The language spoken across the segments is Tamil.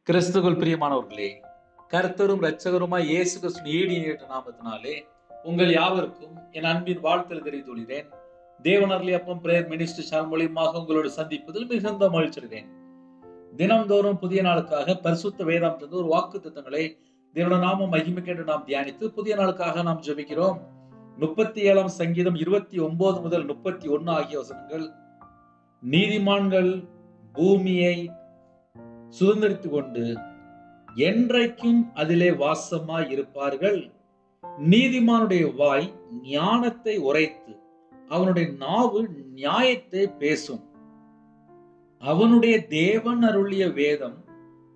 கிறிஸ்துவுக்குள் பிரியமானவர்களே, கர்த்தரும் இரட்சகருமாய் இயேசு கிறிஸ்துவின் ஈடியேற்ற நாமத்தினாலே உங்கள் யாவருக்கும் என் அன்பின் வாழ்த்துக்கள் தெரிவித்துக் கொள்கிறேன். தேவனர்லி அப்பம் பிரேயர் மினிஸ்ட்ரி சேனல் மூலியமாக உங்களோடு சந்திப்பதில் மிகுந்த மகிழ்ச்சி அடைகிறேன். தினம்தோறும் புதிய நாளுக்காக பரிசுத்த வேதாந்தத்திலிருந்து ஒரு வாக்கு திட்டங்களை தேவனுடைய நாமம் மகிமைக்கென்று நாம் தியானித்து புதிய நாளுக்காக நாம் ஜெபிக்கிறோம். 37ஆம் சங்கீதம் 29 முதல் 31 ஆகிய வசனங்கள். நீதிமான்கள் பூமியை சுதந்திரித்துக் கொண்டு என்றைக்கும் அதிலே வாசமாய் இருப்பார்கள். நீதிமானுடைய வாய் ஞானத்தை உரைத்து அவனுடைய நாவு நியாயத்தை பேசும். அவனுடைய தேவன் அருளிய வேதம்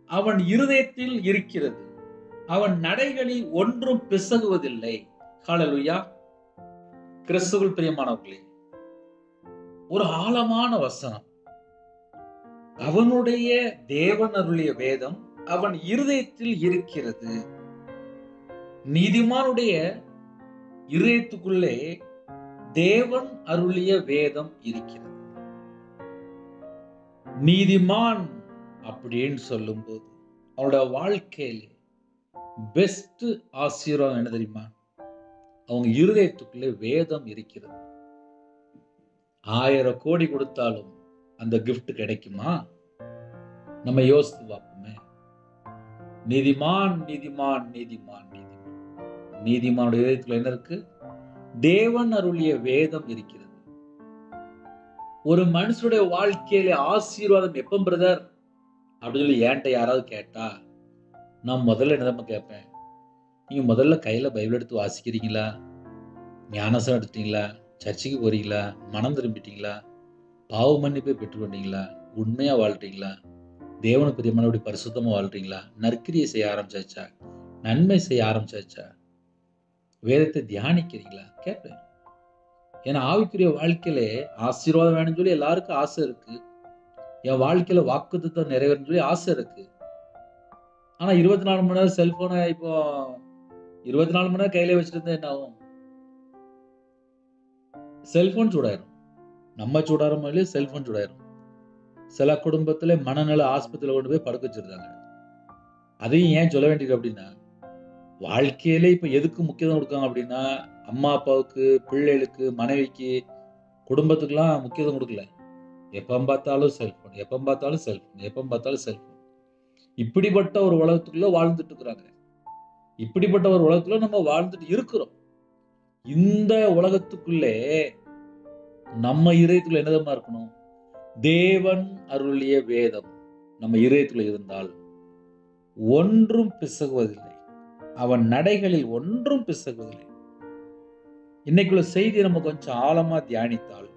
அவன் இருதயத்தில் இருக்கிறது. அவன் நடைகளில் ஒன்றும் பிசகுவதில்லை. ஹல்லேலூயா. கிறிஸ்துவுக்குள் பிரியமானவர்களே, ஒரு ஆழமான வசனம். அவனுடைய தேவன் அருளிய வேதம் அவன் இருதயத்தில் இருக்கிறது. நீதிமானுடைய இருதயத்துக்குள்ளே தேவன் அருளிய வேதம் இருக்கிறது. நீதிமான் அப்படின்னு சொல்லும்போது அவனோட வாழ்க்கையில பெஸ்ட் ஆசீர்வாதம் என்ன தெரியுமா? அவங்க இருதயத்துக்குள்ளே வேதம் இருக்கிறது. 1000 கோடி கொடுத்தாலும் அந்த கிஃப்ட் கிடைக்குமா? நம்ம யோசித்து பார்ப்போமே. நீதிமான் நீதிமான் நீதிமான் நீதிமான் நீதிமானுடைய இதயத்துல என்ன இருக்கு? தேவன் அருளிய வேதம் இருக்கிறது. ஒரு மனுஷனுடைய வாழ்க்கையில ஆசீர்வாதம் எப்ப பிரதர் அப்படின்னு சொல்லி என்கிட்ட யாராவது கேட்டா, நான் முதல்ல என்னதான் கேட்பேன், நீங்க முதல்ல கையில பைபிள் எடுத்து வாசிக்கிறீங்களா? ஞானசனம் எடுத்துட்டீங்களா? சர்ச்சைக்கு போறீங்களா? மனம் திரும்பிட்டீங்களா? பாவ மன்னிப்பை பெற்றுக்கொண்டீங்களா? உண்மையா வாழ்றீங்களா? தேவனுக்கு பிரியமானபடி பரிசுத்தமா வாழ்றீங்களா? நற்கிரியை செய்ய ஆரம்பிச்சாச்சா? நன்மை செய்ய ஆரம்பிச்சாச்சா? வேதத்தை தியானிக்கிறீங்களா? கேட்பேன். ஏன்னா ஆவிக்குரிய வாழ்க்கையில ஆசீர்வாதம் வேணும்னு சொல்லி எல்லாருக்கும் ஆசை இருக்கு. என் வாழ்க்கையில வாக்குத்தத்தம் நிறைவேறும் சொல்லி ஆசை இருக்கு. ஆனா 24 மணி நேரம் செல்போனை இப்போ 24 மணி நேரம் கையில வச்சுட்டு இருந்தா என்ன ஆகும்? செல்போன் சூடாயிரும். நம்ம சூடாரமோ இல்லையோ செல்போன் சூடாயிரும். சில குடும்பத்துல மனநல ஆஸ்பத்திரியில கொண்டு போய் படுக்க வச்சிருக்காங்க. அதையும் ஏன் சொல்ல வேண்டியது அப்படின்னா, வாழ்க்கையில இப்ப எதுக்கு முக்கியத்துவம் கொடுக்காங்க அப்படின்னா, அம்மா அப்பாவுக்கு, பிள்ளைகளுக்கு, மனைவிக்கு, குடும்பத்துக்குலாம் முக்கியத்துவம் கொடுக்கல. எப்ப பார்த்தாலும் செல்போன், எப்ப பார்த்தாலும் செல்போன், எப்ப பார்த்தாலும் செல்போன். இப்படிப்பட்ட ஒரு உலகத்துக்குள்ள வாழ்ந்துட்டு இருக்கிறாங்க. இப்படிப்பட்ட ஒரு உலகத்துல நம்ம வாழ்ந்துட்டு இருக்கிறோம். இந்த உலகத்துக்குள்ளே நம்ம இதயத்துல என்னதமா இருக்கணும்? தேவன் அருளிய வேதம் நம்ம இதயத்துல இருந்தால் ஒன்றும் பிசகுவதில்லை. அவன் நடைகளில் ஒன்றும் பிசகுவதில்லை. இன்னைக்குள்ள செய்தி நம்ம கொஞ்சம் ஆழமா தியானித்தால்,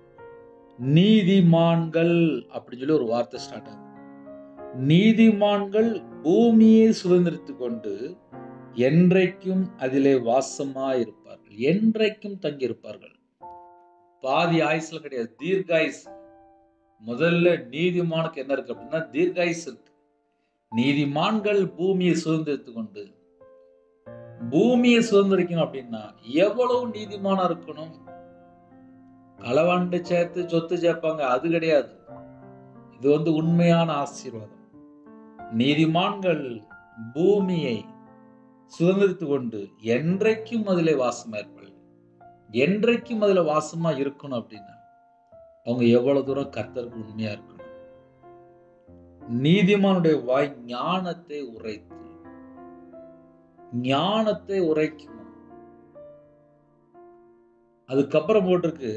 நீதிமான்கள் அப்படின்னு சொல்லி ஒரு வார்த்தை ஸ்டார்ட் ஆகுது. நீதிமான்கள் பூமியை சுதந்திரித்துக் கொண்டு என்றைக்கும் அதிலே வாசமாயிருப்பார்கள். என்றைக்கும் தங்கியிருப்பார்கள். பாதி ஆயுசுல கிடையாது, தீர்காயுசு. முதல்ல நீதிமானுக்கு என்ன இருக்கு அப்படின்னா தீர்காயுசு இருக்கு. நீதிமான்கள் பூமியை சுதந்திரித்துக் கொண்டு, பூமியை சுதந்திரிக்கணும் அப்படின்னா எவ்வளவு நீதிமானா இருக்கணும்? களவாண்டு சேர்த்து சொத்து சேர்ப்பாங்க, அது கிடையாது. இது உண்மையான ஆசீர்வாதம். நீதிமான்கள் பூமியை சுதந்திரித்துக் கொண்டு என்றைக்கும் அதிலே வாசமா இருப்பார்கள். என்றைக்கும் அதுல வாசமா இருக்கணும் அப்படின்னா அவங்க எவ்வளவு தூரம் கர்த்தருக்கு உண்மையா இருக்கணும். நீதிமானுடைய வாய் ஞானத்தை உரைத்து, ஞானத்தை உரைக்கும். அதுக்கப்புறம் போட்டிருக்கு,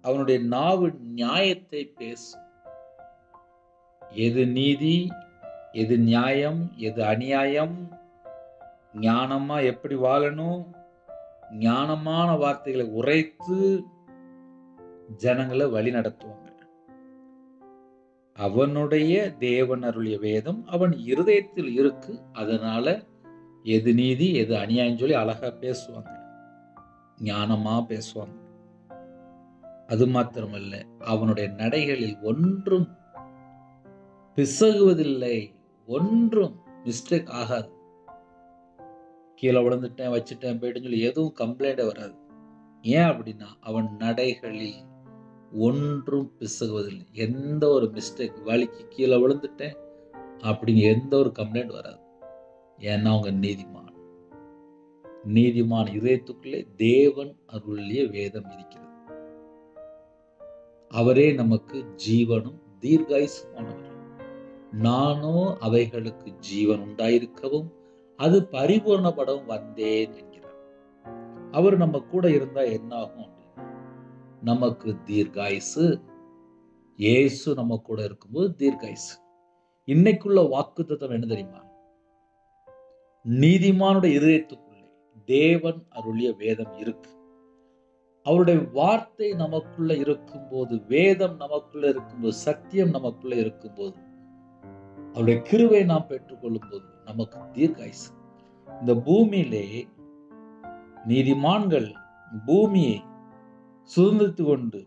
அவனுடைய நாவு நியாயத்தை பேசும். எது நீதி, எது நியாயம், எது அநியாயம், ஞானமா எப்படி வாழணும், ஞானமான வார்த்தைகளை உரைத்து ஜனங்களை வழி நடத்துவாங்க. அவனுடைய தேவன் அருளிய வேதம் அவன் இருதயத்தில் இருக்கு. அதனால எது நீதி, எது அநியாயம் சொல்லி அழகா பேசுவாங்க, ஞானமா பேசுவாங்க. அது மாத்திரமல்ல, அவனுடைய நடைகளில் ஒன்றும் பிசகுவதில்லை. ஒன்றும் மிஸ்டேக் ஆகாது. கீழே விழுந்துட்டேன், வச்சுட்டேன், போயிட்டுன்னு சொல்லி எதுவும் கம்ப்ளைண்ட் வராது. ஏன் அப்படின்னா அவன் நடைகளில் ஒன்றும் பிசகுவதில்லை. எந்த ஒரு மிஸ்டேக், வலிக்கு கீழே விழுந்துட்டேன், அப்படிங்க எந்த ஒரு கம்ப்ளைண்ட் வராது. ஏன்னா அவங்க நீதிமான். நீதிமான் இதயத்துக்குள்ளே தேவன் அருளிய வேதம் இருக்கிறது. அவரே நமக்கு ஜீவனும் தீர்காயுசுமானவர். நானோ அவைகளுக்கு ஜீவன் உண்டாயிருக்கவும் அது பரிபூர்ணப்படவும் வந்தேன் என்கிறார். அவர் நம்ம கூட இருந்தா என்ன ஆகும் அப்படின்னா, நமக்கு தீர்காயுசு. இயேசு நம்ம கூட இருக்கும்போது தீர்காயுசு. இன்னைக்குள்ள வாக்குத்தத்தம் என்ன தெரியுமா? நீதிமானுடைய இதயத்துக்குள்ளே தேவன் அருளிய வேதம் இருக்கு. அவருடைய வார்த்தை நமக்குள்ள இருக்கும்போது, வேதம் நமக்குள்ள இருக்கும்போது, சத்தியம் நமக்குள்ள இருக்கும்போது, அவருடைய கிருபையை நாம் பெற்றுக்கொள்ளும் போது நமக்கு தீர்காயுசு. இந்த பூமியிலே நீதிமான்கள் பூமியை சுதந்திரித்து கொண்டு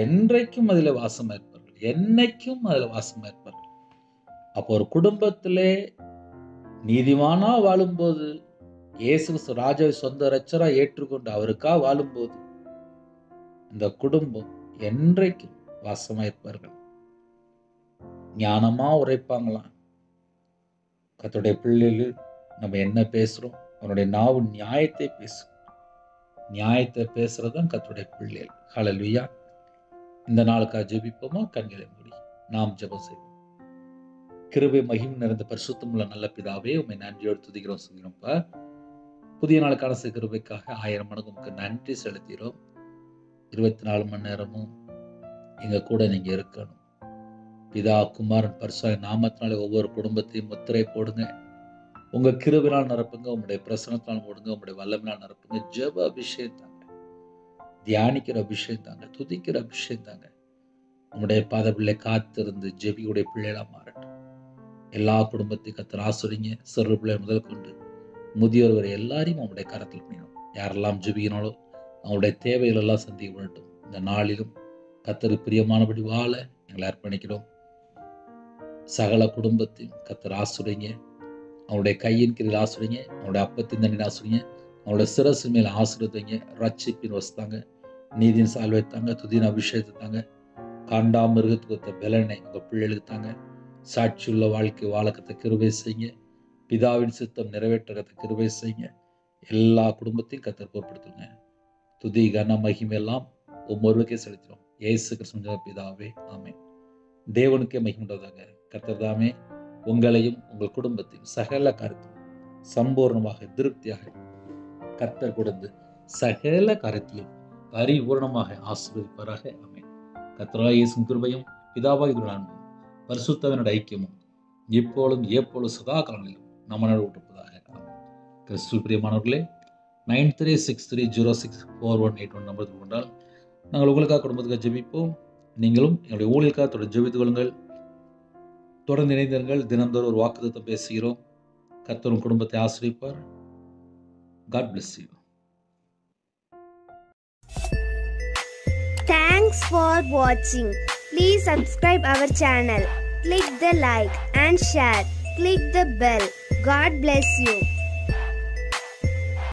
என்றைக்கும் அதில் வாசமா இருப்பார்கள். என்னைக்கும் அதில் வாசமா இருப்பார்கள். அப்போ ஒரு குடும்பத்திலே நீதிமானா வாழும்போது, இயேசு ராஜாவை சொந்த ரட்சரா ஏற்றுக்கொண்டு அவருக்காக வாழும்போது, இந்த குடும்பம் என்றைக்கும் வாசமா இருப்பார்கள். ஞானமா உரைப்பாங்களாம். கர்த்தருடைய பிள்ளைகள் நம்ம என்ன பேசுறோம்? அவனுடைய நாவு நியாயத்தை பேசும். நியாயத்தை பேசுறதுதான் கர்த்தருடைய பிள்ளைகள். ஹல்லேலூயா. இந்த நாளுக்காக ஜெபிப்போமா? கண்களை மூடி நாம் ஜெபம் செய்வோம். கிருபை மகிமை நிறைந்த பரிசுத்தமுள்ள நல்ல பிதாவே, உம்மை நன்றியோடு துதிக்கிறோம், சொல்கிறோம்ப்பா. புதிய நாளுக்கான கிருபைக்காக 1000 மடங்கு உங்களுக்கு நன்றி செலுத்துகிறோம். 24 மணி நேரமும் எங்க கூட நீங்க இருக்கணும். பிதா, குமாரன், பரிசுத்த நாமத்தினாலே ஒவ்வொரு குடும்பத்தையும் முத்திரை போடுங்க. உங்க கிருபையினால் நிரப்புங்க. உங்களுடைய பிரசன்னத்தினால் மூடுங்க. உங்களுடைய வல்லமையினால் நிரப்புங்க. ஜெப அபிஷேகம் தாங்க, தியானிக்கிற அபிஷேகம் தாங்க, துதிக்கிற அபிஷேகம் தாங்க. உங்களுடைய பாத பிள்ளை காத்திருந்து ஜெபியுடைய பிள்ளைகளா மாறட்டும். எல்லா குடும்பத்தையும் கர்த்தர் ஆசீர்வதிங்க. சிறு பிள்ளை முதல் கொண்டு முதியோர் வரை எல்லாரையும் அவங்களுடைய கரத்தில் பண்ணிடும். யாரெல்லாம் ஜெபிக்கனாலோ அவங்களுடைய தேவைகள் எல்லாம் சந்திக்க விடட்டும். இந்த நாளிலும் கர்த்தருக்கு பிரியமானபடி வாழ எங்களை அர்ப்பணிக்கிறோம். சகல குடும்பத்தையும் கர்த்தர் ஆசீர்வதிங்க. அவங்களுடைய கையின் கீழ் ஆசீர்வதிங்க. அவங்களுடைய அப்பத்தின் தண்ணியில் ஆசீர்வதிங்க. அவங்களுடைய சிரசு மேல் ஆசீர்வதிங்க. ரட்சிப்பின் வஸ்தாங்க, நீதியின் சால்வை தாங்க, துதியின் அபிஷேகத்தை தாங்க. காண்டாமிருகத்துக்கு ஒத்த பலனை உங்க பிள்ளைகளுக்கு தாங்க. சாட்சியுள்ள வாழ்க்கை வாழக்கத்தை கிருபை செய்யுங்க. பிதாவின் சித்தம் நிறைவேற்றத்தை கிருபை செய்யுங்க. எல்லா குடும்பத்தையும் கர்த்தர் பொறுப்படுத்துங்க. துதி கன மகிமை எல்லாம் ஒவ்வொருவருக்கே செலுத்திடும். இயேசு கிறிஸ்து பிதாவே, ஆமென். தேவனுக்கே மகிமை உண்டாதாக. கர்த்தர் தாமே உங்களையும் உங்கள் குடும்பத்தையும் சகல காரியத்திலும் சம்பூர்ணமாக திருப்தியாக கர்த்தர் கொடுத்து சகல காரியத்திலும் பரிபூர்ணமாக ஆசீர்வதிப்பாராக. ஆமென். கர்த்தராகிய இயேசுவின் கிருபையும் பிதாவாகிய அன்பும் பரிசுத்தத்தினுடைய ஐக்கியமும் இப்பொழுதும் எப்பொழுதும் சதா காலங்களிலும் நம்மளோடு இருப்பதாக. ஆமென். கிறிஸ்துவில் பிரியமானவர்களே, 9363064181 நம்பர் கொண்டால் நாங்கள் உங்களுக்காக குடும்பத்துக்காக ஜெபிப்போம். நீங்களும் எங்களுடைய ஊழியர்களுக்காக தொடர்ந்து ஜெபித்துக் கொள்ளுங்கள். தொடர்ந்து இணைந்திருங்கள். தினந்தோறும் ஒரு வாக்குத்தத்தம் பேசுகிறோம். கர்த்தர் குடும்பத்தை ஆசீர்வதிப்பார். God bless you. Thanks for watching. Please subscribe our channel. Click the like and share. Click the bell. God bless you.